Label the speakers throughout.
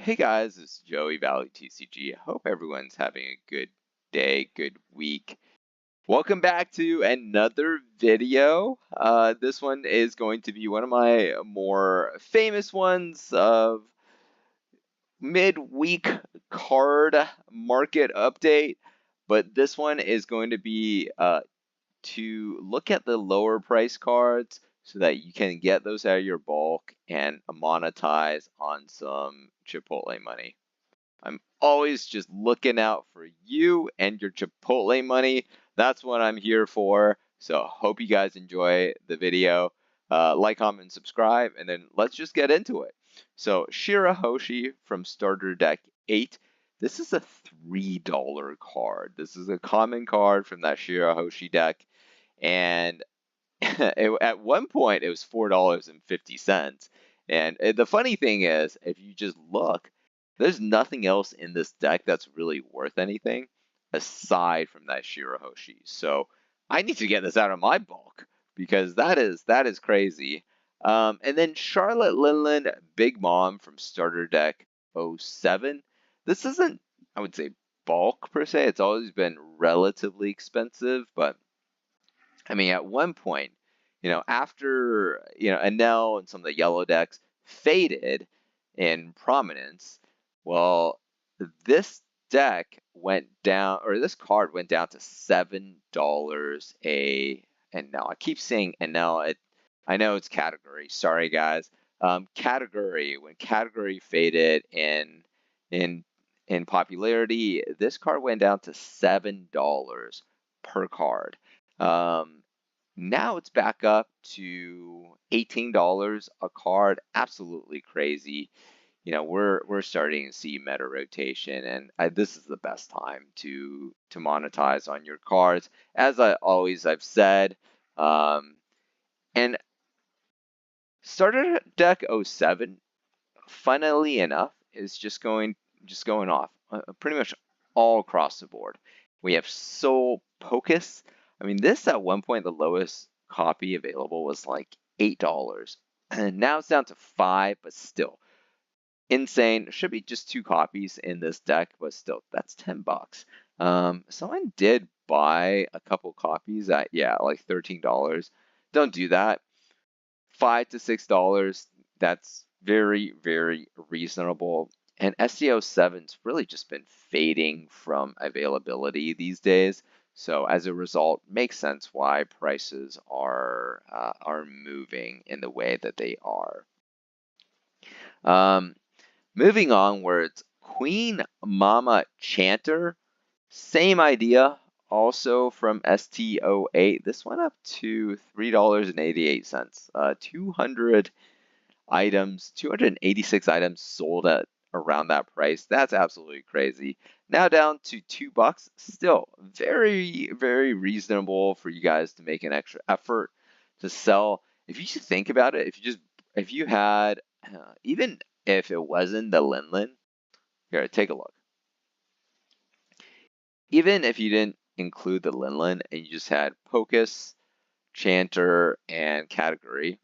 Speaker 1: Hey guys, it's Joey Valley TCG. I hope everyone's having a good day, good week. Welcome back to another video. This one is going to be one of my more famous ones of midweek card market update, but this one is going to be to look at the lower price cards so that you can get those out of your bulk and monetize on some Chipotle money. I'm always just looking out for you and your Chipotle money. That's what I'm here for. So hope you guys enjoy the video. Like, comment, and subscribe, and then let's just get into it. So Shirahoshi from Starter Deck 8. This is a $3 card. This is a common card from that Shirahoshi deck. And at one point, it was $4.50. And the funny thing is, if you just look, there's nothing else in this deck that's really worth anything aside from that Shirahoshi. So I need to get this out of my bulk because that is crazy. And then Charlotte Linland Big Mom from Starter Deck 07. This isn't, I would say, bulk per se. It's always been relatively expensive, but I mean, at one point, after, Enel and some of the yellow decks faded in prominence, well, this deck went down, or this card went down to $7 a Enel. I keep saying Enel. I know it's category. Sorry, guys. Category. When category faded in popularity, this card went down to $7 per card. Now it's back up to $18 a card. Absolutely crazy. We're starting to see meta rotation, and this is the best time to monetize on your cards, as I've said. And Starter Deck 07, funnily enough, is just going off pretty much all across the board. We have Soul Pocus. I mean, this at one point, the lowest copy available was like $8. And now it's down to $5, but still insane. Should be just 2 copies in this deck, but still, that's $10. Someone did buy a couple copies at, like $13. Don't do that. $5 to $6, that's very, very reasonable. And SCO7's really just been fading from availability these days. So as a result, makes sense why prices are moving in the way that they are. Moving onwards, Queen Mama Chanter, same idea, also from STO8. This went up to $3.88. 286 items sold at around that price. That's absolutely crazy. Now down to $2. Still very, very reasonable for you guys to make an extra effort to sell. If you should think about it, if you had, even if it wasn't the Linlin, here, take a look. Even if you didn't include the Linlin and you just had Pocus, Chanter, and Category,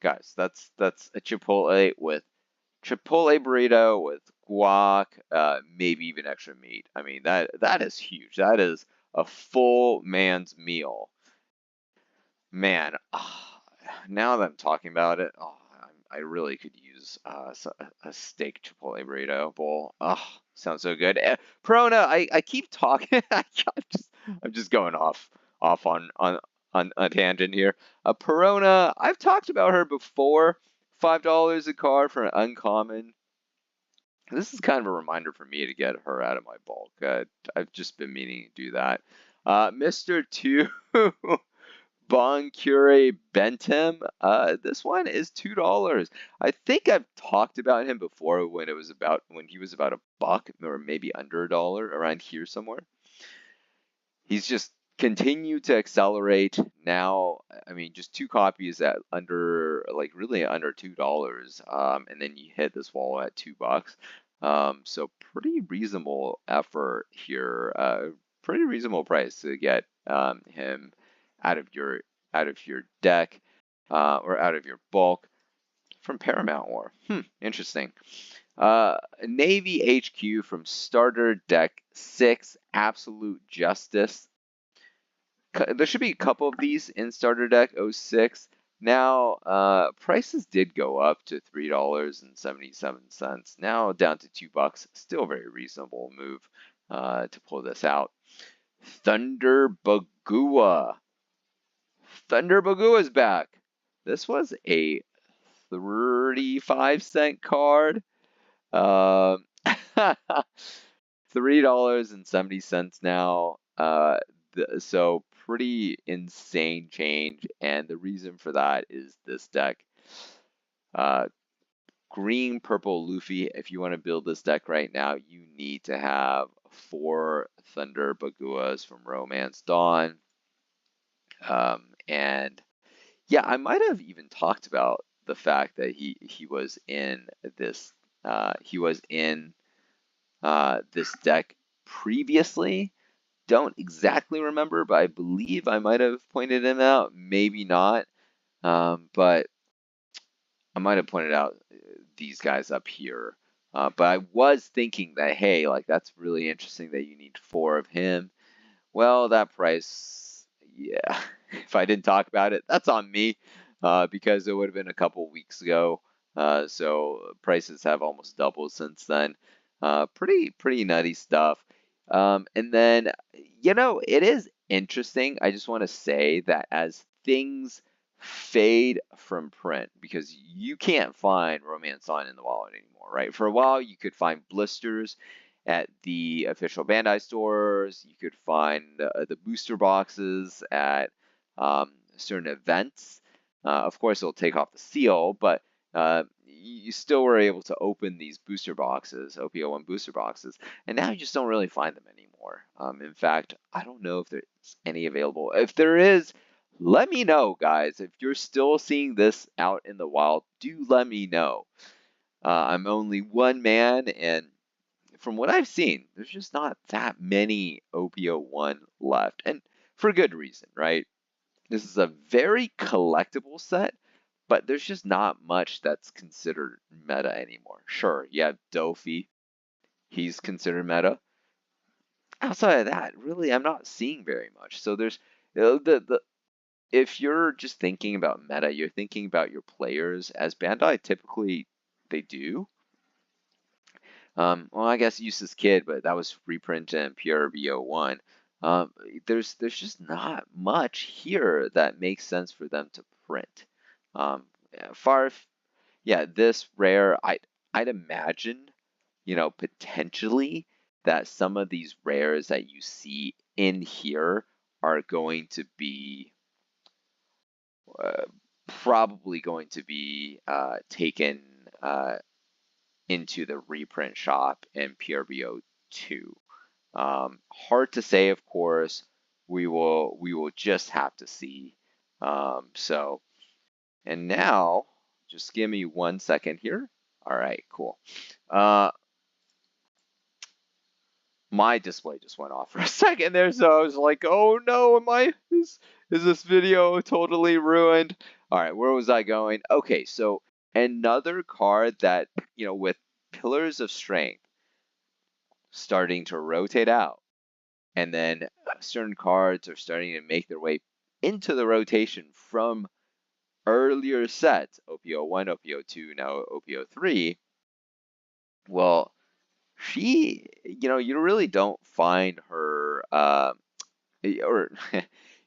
Speaker 1: guys, that's a Chipotle with Chipotle burrito with guac, maybe even extra meat. I mean, that is huge. That is a full man's meal. Man, now that I'm talking about it, I really could use a steak Chipotle burrito bowl. Sounds so good. Perona, I keep talking. I'm just going off on a tangent here. Perona, I've talked about her before. $5 a card for an uncommon. This is kind of a reminder for me to get her out of my bulk. I've just been meaning to do that. Mr. 2 Boncure Bentham. This one is $2. I think I've talked about him before when he was about $1 or maybe under $1, around here somewhere. He's just continued to accelerate. Now, I mean, just 2 copies at really under $2, and then you hit this wall at $2. So pretty reasonable effort here. Pretty reasonable price to get him out of your deck or out of your bulk from Paramount War. Interesting. Navy HQ from Starter Deck 6, Absolute Justice. There should be a couple of these in Starter Deck 06. Now, prices did go up to $3.77. Now down to $2. Still a very reasonable move to pull this out. Thunder Bagua. Thunder Bagua is back. This was a 35-cent card. $3.70 now. So pretty insane change, and the reason for that is this deck. Green, purple, Luffy. If you want to build this deck right now, you need to have 4 Thunder Baguas from Romance Dawn. And yeah, I might have even talked about the fact that he was in this this deck previously. Don't exactly remember, but I believe I might have pointed him out. Maybe not, but I might have pointed out these guys up here. But I was thinking that, hey, like that's really interesting that you need 4 of him. Well, that price, yeah, if I didn't talk about it, that's on me, because it would have been a couple weeks ago. So prices have almost doubled since then. Pretty nutty stuff. And then, it is interesting. I just want to say that as things fade from print, because you can't find Romance On in the wallet anymore, right? For a while, you could find blisters at the official Bandai stores. You could find the booster boxes at certain events. Of course, it'll take off the seal, but you still were able to open these booster boxes, OPO1 booster boxes, and now you just don't really find them anymore. In fact, I don't know if there's any available. If there is, let me know, guys. If you're still seeing this out in the wild, do let me know. I'm only one man, and from what I've seen, there's just not that many OPO1 left, and for good reason, right? This is a very collectible set, but there's just not much that's considered meta anymore. Sure, you have Dofi. He's considered meta. Outside of that, really, I'm not seeing very much. So there's the if you're just thinking about meta, you're thinking about your players, as Bandai typically they do. Well, I guess Useless Kid, but that was reprint in PRBO1. There's just not much here that makes sense for them to print. This rare, I'd imagine, potentially that some of these rares that you see in here are going to be probably going to be taken into the reprint shop in PRBO2. Hard to say, of course. We will just have to see. And now, just give me 1 second here. All right, cool. My display just went off for a second there, so I was like, oh no, is this video totally ruined? All right, where was I going? Okay, so another card that, with Pillars of Strength starting to rotate out, and then certain cards are starting to make their way into the rotation from earlier sets, OPO1, OPO2, now OPO3. Well, she, you really don't find her, or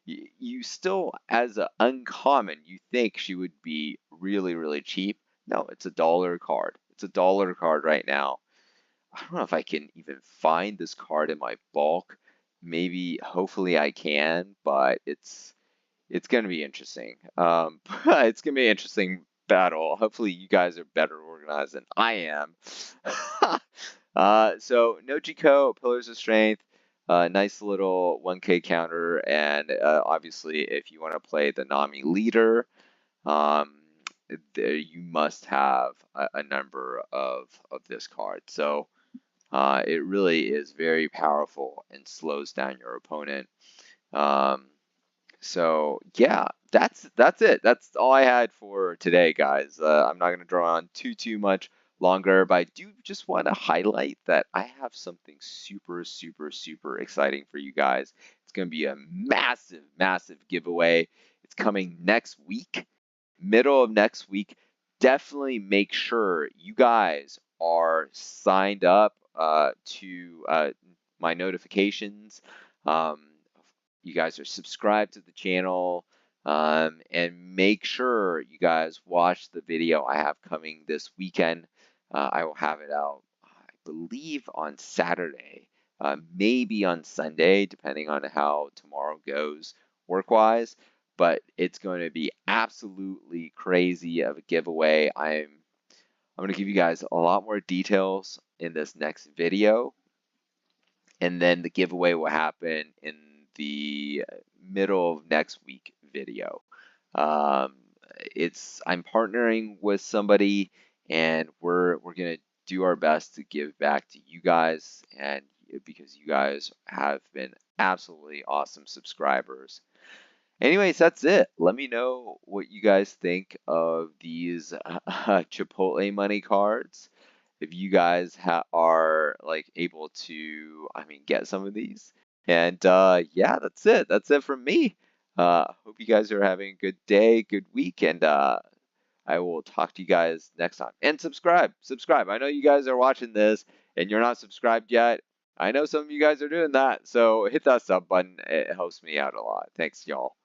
Speaker 1: you still, as an uncommon, you think she would be really, really cheap. No, it's $1 card. It's $1 card right now. I don't know if I can even find this card in my bulk. Maybe, hopefully I can, but it's going to be interesting. It's going to be an interesting battle. Hopefully you guys are better organized than I am. So Nojiko, Pillars of Strength, nice little 1K counter, and obviously if you want to play the Nami leader, you must have a number of this card. So it really is very powerful and slows down your opponent. So yeah, that's it. That's all I had for today, guys. I'm not going to draw on too much longer, but I do just want to highlight that I have something super, super, super exciting for you guys. It's going to be a massive, massive giveaway. It's coming next week, middle of next week. Definitely make sure you guys are signed up to my notifications. You guys are subscribed to the channel. And make sure you guys watch the video I have coming this weekend. I will have it out, I believe, on Saturday, maybe on Sunday, depending on how tomorrow goes work-wise. But it's going to be absolutely crazy of a giveaway. I'm going to give you guys a lot more details in this next video. And then the giveaway will happen in the middle of next week video. Um, I'm partnering with somebody, and we're gonna do our best to give back to you guys, and because you guys have been absolutely awesome subscribers. Anyways, that's it. Let me know what you guys think of these Chipotle money cards. If you guys are like able to, get some of these. And yeah, that's it. That's it from me. Hope you guys are having a good day, good week, and I will talk to you guys next time. And subscribe. I know you guys are watching this and you're not subscribed yet. I know some of you guys are doing that, so hit that sub button. It helps me out a lot. Thanks, y'all.